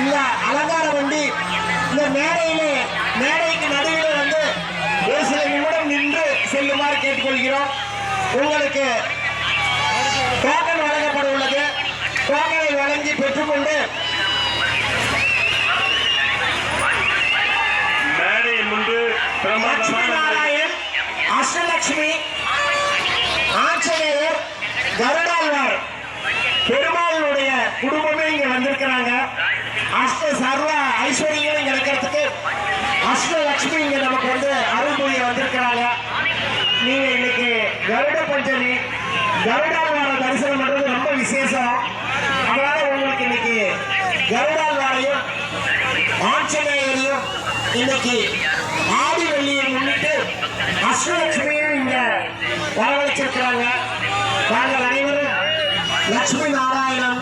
இந்த அலங்கார வண்டி இந்த மேடைக்கு நடுவில் வந்து ஒரு சில நிமிடம் நின்று செல்லுமாறு கேட்டுக்கொள்கிறோம். உங்களுக்கு டோக்கன் வழங்கப்பட உள்ளது. டோக்கனை வழங்கி பெற்றுக்கொண்டு மேடையின் முன்பு நாராயண், அஷ்டலட்சுமி, ஆஞ்சநேயர், கருடாழ்வார் பெருமாளுடைய குடும்பமே இங்க வந்திருக்கிறாங்க. அஷ்ட சர்வ ஐஸ்வர்யம் கிடைக்கிறதுக்கு அஷ்டலட்சுமி இங்க நமக்கு வந்து அருள் புரிய வந்திருக்கிறாங்க. நீங்க இன்னைக்கு கருட பஞ்சமி கருடாழ்வார தரிசனம் பண்றது ரொம்ப விசேஷம். அதனால உங்களுக்கு இன்னைக்கு கருடாழ்வாரையும் ஆஞ்சநேயரையும் இன்னைக்கு ஆடி வெள்ளியை முன்னிட்டு அஷ்டலட்சுமியும் இங்க வரவழைச்சிருக்கிறாங்க. நாங்கள் அனைவரும் லட்சுமி நாராயணன்